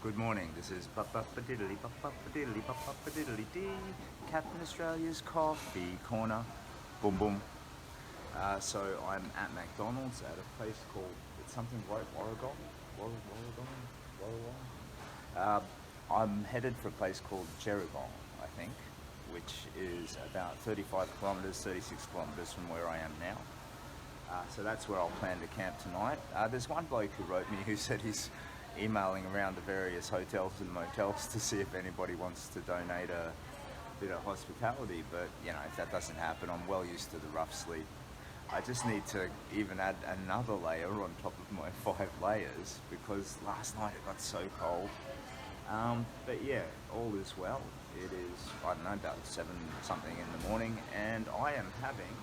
Good morning, this is Ba-ba-ba-diddly-ba-ba-ba-diddly-ba-ba-ba-diddly-dee, Captain Australia's Coffee Corner. Boom boom. So I'm at McDonald's at a place called, it's something like Warragong? I'm headed for a place called Gerringong, I think, which is about 35 kilometres, 36 kilometres from where I am now. So that's where I'll plan to camp tonight. There's one bloke who wrote me who said he's emailing around the various hotels and motels to see if anybody wants to donate a bit of hospitality, but if that doesn't happen, I'm well used to the rough sleep. I just need to even add another layer on top of my 5 layers because last night it got so cold. But yeah, all is well. It is, I don't know, about 7 something in the morning, and I am having,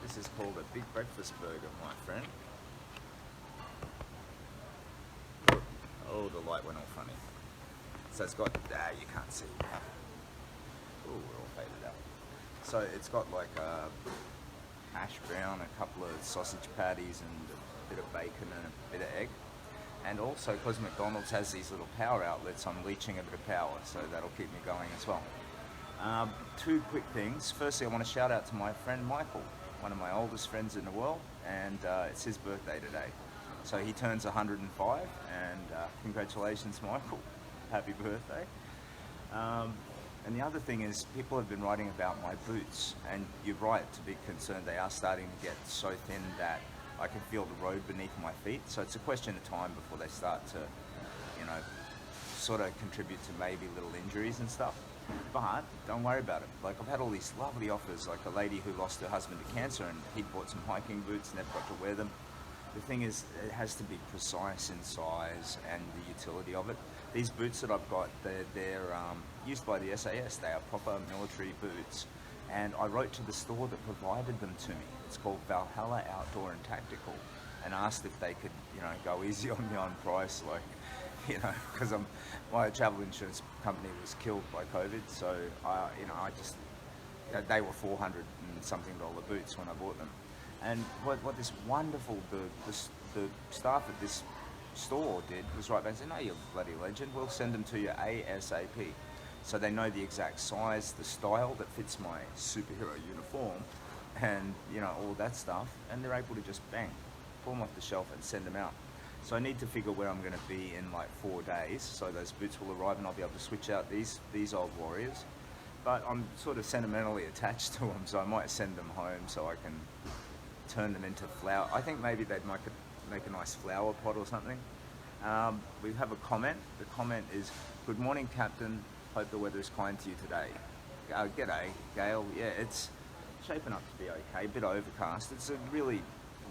this is called a big breakfast burger, my friend. Oh, the light went all funny. So it's got, you can't see. Oh, we're all faded out. So it's got like a hash brown, a couple of sausage patties and a bit of bacon and a bit of egg. And also, because McDonald's has these little power outlets, I'm leeching a bit of power, so that'll keep me going as well. 2 quick things. Firstly, I want to shout out to my friend Michael, one of my oldest friends in the world, and it's his birthday today. So he turns 105, and congratulations, Michael. Happy birthday. And the other thing is, people have been writing about my boots, and you're right to be concerned. They are starting to get so thin that I can feel the road beneath my feet. So it's a question of time before they start to, sort of contribute to maybe little injuries and stuff. But don't worry about it. Like, I've had all these lovely offers, like a lady who lost her husband to cancer and he'd bought some hiking boots, never got to wear them. The thing is, it has to be precise in size and the utility of it. These boots that I've got, they're used by the SAS. They are proper military boots. And I wrote to the store that provided them to me. It's called Valhalla Outdoor and Tactical, and asked if they could, go easy on me on price, like, because my travel insurance company was killed by COVID, so they were $400 and something boots when I bought them. And what this wonderful, the staff at this store did was write back and say, no, you're a bloody legend, we'll send them to you ASAP. So they know the exact size, the style that fits my superhero uniform, and all that stuff, and they're able to just bang, pull them off the shelf and send them out. So I need to figure where I'm going to be in like 4 days, so those boots will arrive and I'll be able to switch out these old warriors. But I'm sort of sentimentally attached to them, so I might send them home so I can turn them into flower. I think maybe they'd make a nice flower pot or something. We have a comment. The comment is, "Good morning, Captain. Hope the weather is kind to you today." G'day, Gail. Yeah, it's shaping up to be okay. A bit overcast. It's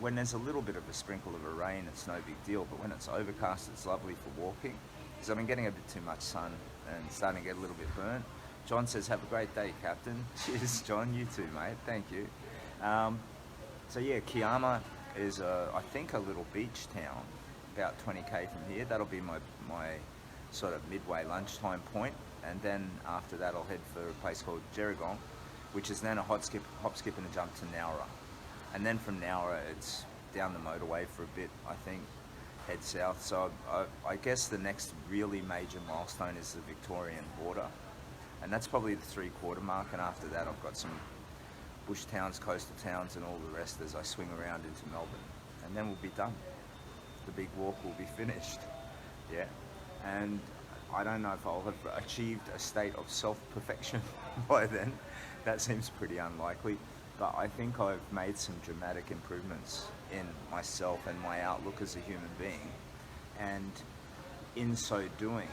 when there's a little bit of a sprinkle of a rain, it's no big deal. But when it's overcast, it's lovely for walking. Because I've been getting a bit too much sun and starting to get a little bit burnt. John says, "Have a great day, Captain." Cheers, John. You too, mate. Thank you. So yeah, Kiama is I think a little beach town, about 20k from here. That'll be my sort of midway lunchtime point, and then after that I'll head for a place called Gerringong, which is then a hop, skip and a jump to Nowra. And then from Nowra it's down the motorway for a bit, I think, head south. So I guess the next really major milestone is the Victorian border, and that's probably the 3/4 mark, and after that I've got some bush towns, coastal towns and all the rest as I swing around into Melbourne, and then we'll be done. The big walk will be finished. Yeah, and I don't know if I'll have achieved a state of self-perfection by then. That seems pretty unlikely, but I think I've made some dramatic improvements in myself and my outlook as a human being, and in so doing,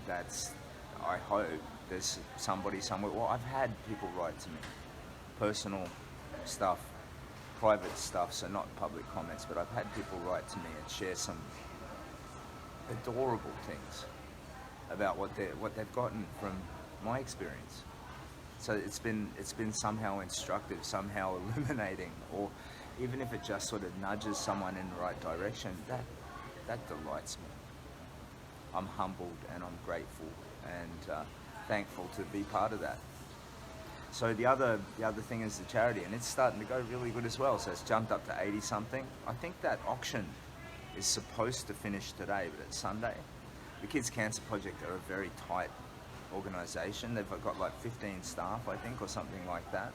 I hope there's somebody somewhere. Well, I've had people write to me, personal stuff, private stuff, so not public comments, but I've had people write to me and share some adorable things about what they've gotten from my experience. So it's been somehow instructive, somehow illuminating, or even if it just sort of nudges someone in the right direction, that delights me. I'm humbled and I'm grateful and thankful to be part of that. So the other thing is the charity, and it's starting to go really good as well. So it's jumped up to 80 something. I think that auction is supposed to finish today, but it's Sunday. The Kids Cancer Project are a very tight organisation. They've got like 15 staff, I think, or something like that.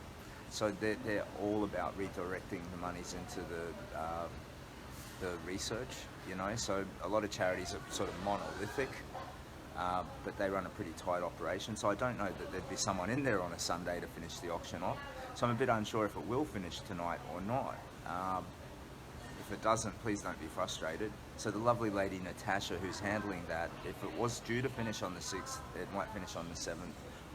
So they're all about redirecting the monies into the research, you know. So a lot of charities are sort of monolithic, but they run a pretty tight operation. So I don't know that there'd be someone in there on a Sunday to finish the auction off. So I'm a bit unsure if it will finish tonight or not. If it doesn't, please don't be frustrated. So the lovely lady Natasha, who's handling that, if it was due to finish on the 6th, it might finish on the 7th.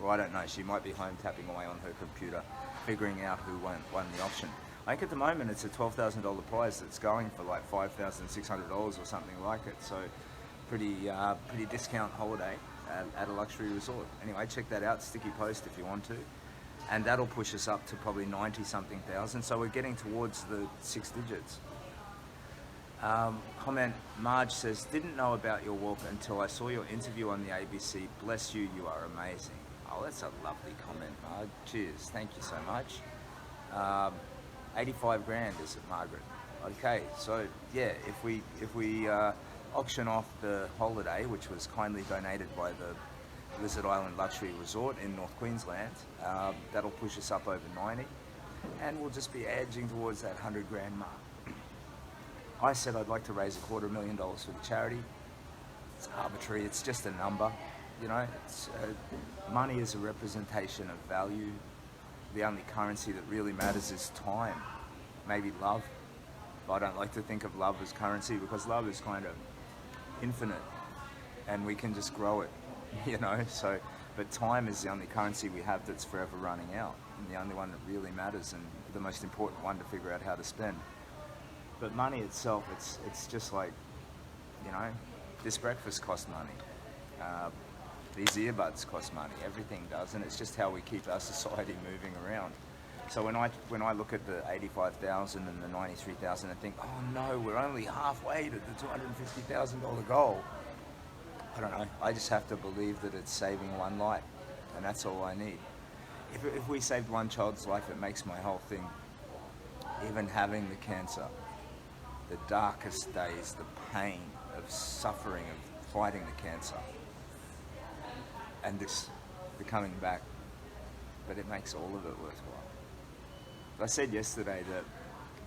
Or I don't know, she might be home tapping away on her computer, figuring out who won the auction. I think at the moment it's a $12,000 prize that's going for like $5,600 or something like it. So pretty discount holiday at a luxury resort. Anyway, check that out, Sticky Post if you want to. And that'll push us up to probably 90-something thousand. So we're getting towards the 6 digits. Comment, Marge says, didn't know about your walk until I saw your interview on the ABC. Bless you, you are amazing. Oh, that's a lovely comment, Marge. Cheers, thank you so much. 85 grand, is it, Margaret? Okay, so yeah, if we auction off the holiday, which was kindly donated by the Lizard Island Luxury Resort in North Queensland, that'll push us up over 90, and we'll just be edging towards that 100 grand mark. I said I'd like to raise $250,000 for the charity. It's arbitrary, it's just a number, you know. It's, money is a representation of value. The only currency that really matters is time, maybe love. But I don't like to think of love as currency, because love is kind of infinite and we can just grow it, you know. So, but time is the only currency we have that's forever running out, and the only one that really matters, and the most important one to figure out how to spend. But money itself, it's just like, you know, this breakfast costs money. These earbuds cost money. Everything does, and it's just how we keep our society moving around. So when I look at the 85,000 and the 93,000, I think, oh no, we're only halfway to the $250,000 goal. I don't know. I just have to believe that it's saving one life, and that's all I need. If we saved one child's life, it makes my whole thing. Even having the cancer, the darkest days, the pain of suffering, of fighting the cancer, and this, the coming back, but it makes all of it worthwhile. I said yesterday that,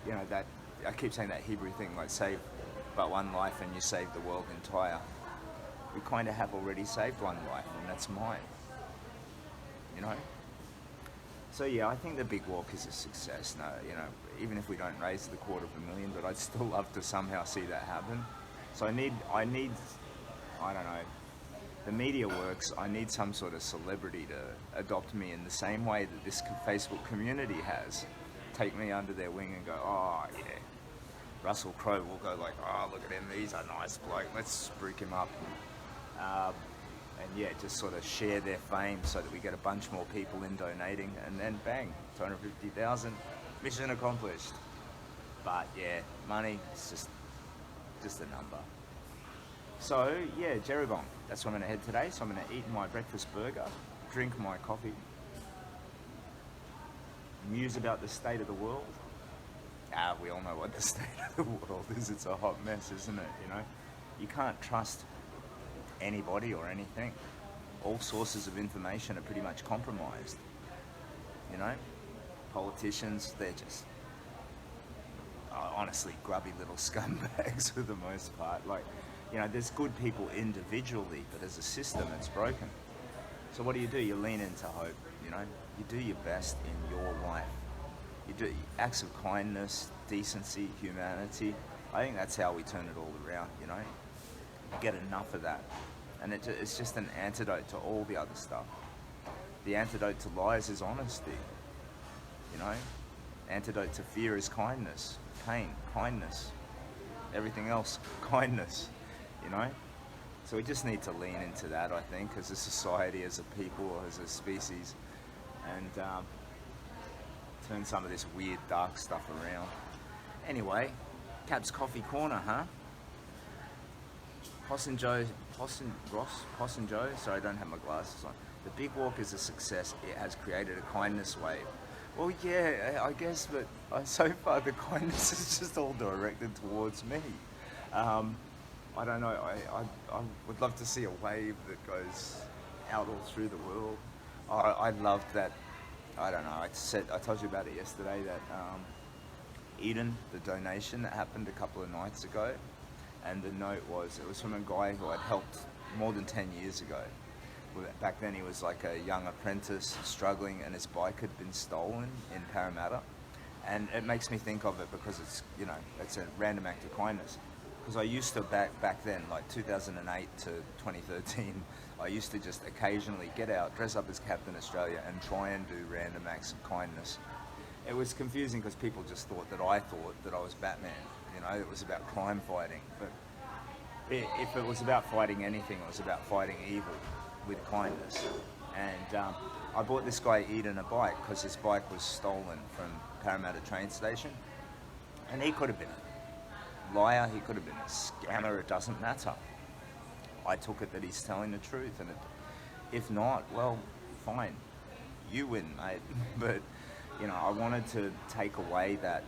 you know, that I keep saying that Hebrew thing, like save but one life and you save the world entire. We kind of have already saved one life, and that's mine, you know. So yeah, I think the big walk is a success. No, you know, even if we don't raise the $250,000, but I'd still love to somehow see that happen. So I need, I don't know, the media works. I need some sort of celebrity to adopt me in the same way that this Facebook community has. Take me under their wing and go, oh yeah. Russell Crowe will go like, oh look at him, he's a nice bloke, let's spruik him up. And yeah, just sort of share their fame so that we get a bunch more people in donating, and then bang, 250,000, mission accomplished. But yeah, money, it's just a number. So yeah, Jeribong, that's where I'm gonna head today. So I'm gonna eat my breakfast burger, drink my coffee, muse about the state of the world. We all know what the state of the world is. It's a hot mess, isn't it? You know, you can't trust anybody or anything. All sources of information are pretty much compromised. You know, politicians, they're just honestly grubby little scumbags for the most part. Like, you know, there's good people individually, but as a system, it's broken. So what do? You lean into hope. You know, you do your best in your life. You do acts of kindness, decency, humanity. I think that's how we turn it all around, you know. You get enough of that. And it's just an antidote to all the other stuff. The antidote to lies is honesty, you know. Antidote to fear is kindness, pain, kindness. Everything else, kindness, you know. So we just need to lean into that, I think, as a society, as a people, as a species, and turn some of this weird dark stuff around. Anyway, Cab's Coffee Corner, huh? Poss and Joe, sorry I don't have my glasses on. The big walk is a success. It has created a kindness wave. Well yeah, I guess, but so far the kindness is just all directed towards me. I don't know. I would love to see a wave that goes out all through the world. I loved that. I don't know. I told you about it yesterday. That Eden, the donation that happened a couple of nights ago, and the note it was from a guy who I'd helped more than 10 years ago. Back then he was like a young apprentice struggling, and his bike had been stolen in Parramatta. And it makes me think of it because it's a random act of kindness. Because I used to back then, like 2008 to 2013, I used to just occasionally get out, dress up as Captain Australia, and try and do random acts of kindness. It was confusing because people just thought that I was Batman. It was about crime fighting. But if it was about fighting anything, it was about fighting evil with kindness. And I bought this guy Eden a bike because his bike was stolen from Parramatta train station, and he could have been a liar, he could have been a scammer, it doesn't matter. I took it that he's telling the truth, and if not, well, fine, you win, mate. But I wanted to take away that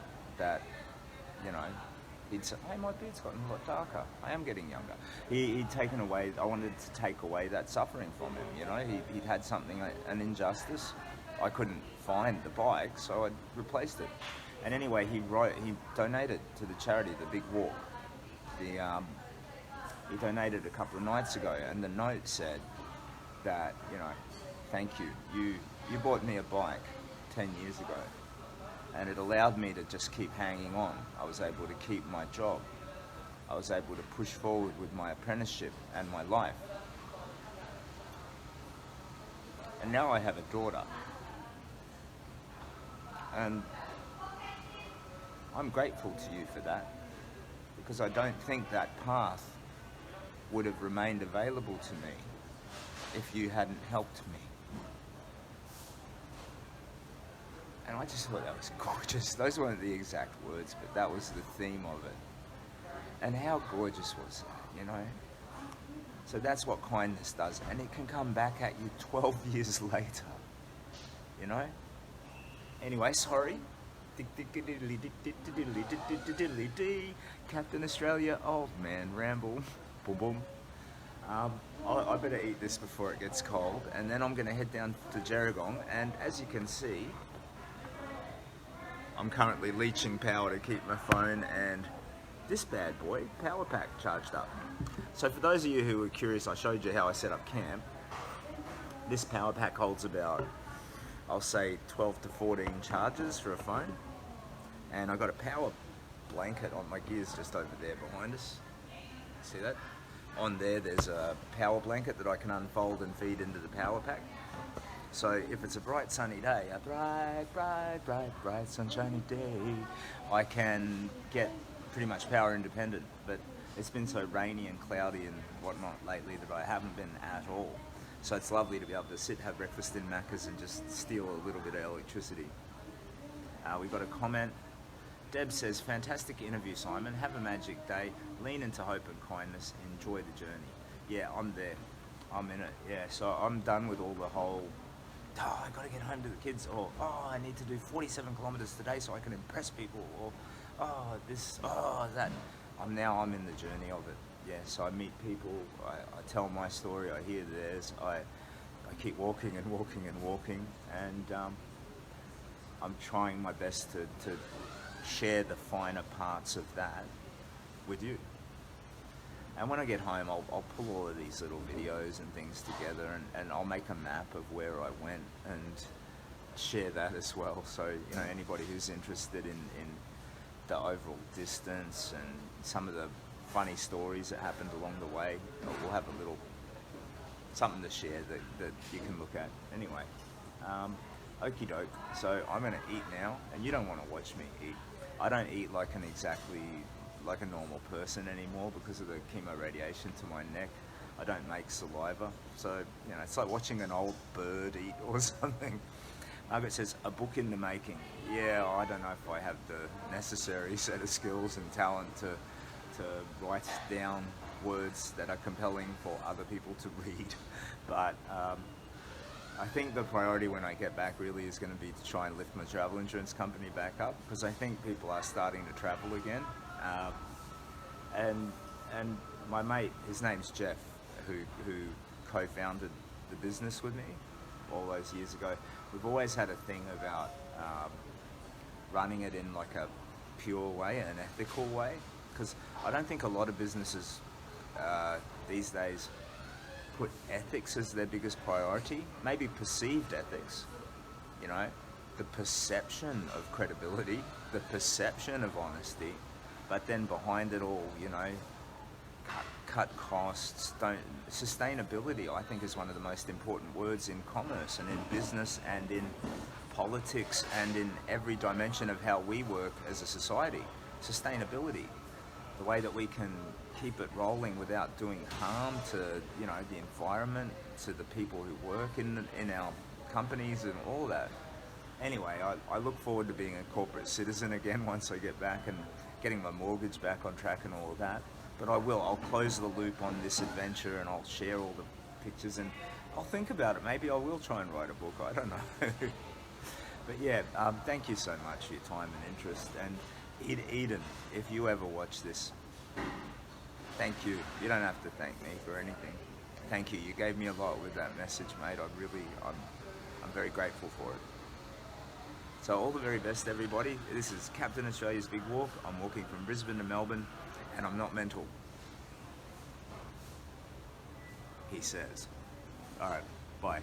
he'd say, hey, my beard's gotten a lot darker, I am getting younger. He'd taken away, I wanted to take away that suffering from him. He'd had something, an injustice. I couldn't find the bike, so I replaced it. And anyway, he donated to the charity, the Big Walk. He donated a couple of nights ago, and the note said that, thank you. You bought me a bike 10 years ago, and it allowed me to just keep hanging on. I was able to keep my job. I was able to push forward with my apprenticeship and my life. And now I have a daughter. And I'm grateful to you for that, because I don't think that path would have remained available to me if you hadn't helped me. And I just thought that was gorgeous. Those weren't the exact words, but that was the theme of it. And how gorgeous was that, So that's what kindness does, and it can come back at you 12 years later, Anyway, sorry. Captain Australia, old man, ramble. Boom, boom. I better eat this before it gets cold, and then I'm going to head down to Gerringong, and as you can see, I'm currently leeching power to keep my phone and this bad boy, power pack, charged up. So for those of you who are curious, I showed you how I set up camp. This power pack holds about, I'll say 12 to 14 charges for a phone, and I got a power blanket on my gears just over there behind us. See that? On there's a power blanket that I can unfold and feed into the power pack. So if it's a bright sunny day, a bright sunshiny day, I can get pretty much power independent. But it's been so rainy and cloudy and whatnot lately that I haven't been at all. So it's lovely to be able to sit, have breakfast in Macca's and just steal a little bit of electricity. We got a comment. Deb says, fantastic interview, Simon. Have a magic day. Lean into hope and kindness. Enjoy the journey. Yeah, I'm there. I'm in it. Yeah, so I'm done with all the whole, I got to get home to the kids, or, I need to do 47 kilometers today so I can impress people, or, that. I'm in the journey of it. Yeah, so I meet people, I tell my story, I hear theirs, I keep walking and walking and walking, and I'm trying my best to share the finer parts of that with you. And when I get home, I'll pull all of these little videos and things together, and I'll make a map of where I went and share that as well. So, anybody who's interested in the overall distance and some of the funny stories that happened along the way, we'll have a little something to share that you can look at. Anyway, okie doke. So I'm going to eat now, and you don't want to watch me eat. I don't eat like a normal person anymore because of the chemo radiation to my neck. I don't make saliva, so it's like watching an old bird eat or something. Margaret says, a book in the making. Yeah, I don't know if I have the necessary set of skills and talent to write down words that are compelling for other people to read, but I think the priority when I get back really is going to be to try and lift my travel insurance company back up, because I think people are starting to travel again. and and my mate, his name's Jeff, who co-founded the business with me all those years ago. We've always had a thing about running it in like a pure way, an ethical way, because I don't think a lot of businesses these days put ethics as their biggest priority. Maybe perceived ethics, you know, the perception of credibility, the perception of honesty, but then behind it all, you know, cut costs. Sustainability, I think, is one of the most important words in commerce and in business and in politics and in every dimension of how we work as a society. Sustainability, the way that we can keep it rolling without doing harm to, you know, the environment, to the people who work in our companies and all that. Anyway, I look forward to being a corporate citizen again once I get back and getting my mortgage back on track and all of that. But I'll close the loop on this adventure, and I'll share all the pictures, and I'll think about it. Maybe I will try and write a book, I don't know. But yeah, thank you so much for your time and interest. And Eden, if you ever watch this, thank you. You don't have to thank me for anything. Thank you. You gave me a lot with that message, mate. I'm very grateful for it. So all the very best, everybody. This is Captain Australia's Big Walk. I'm walking from Brisbane to Melbourne, and I'm not mental, he says. All right, bye.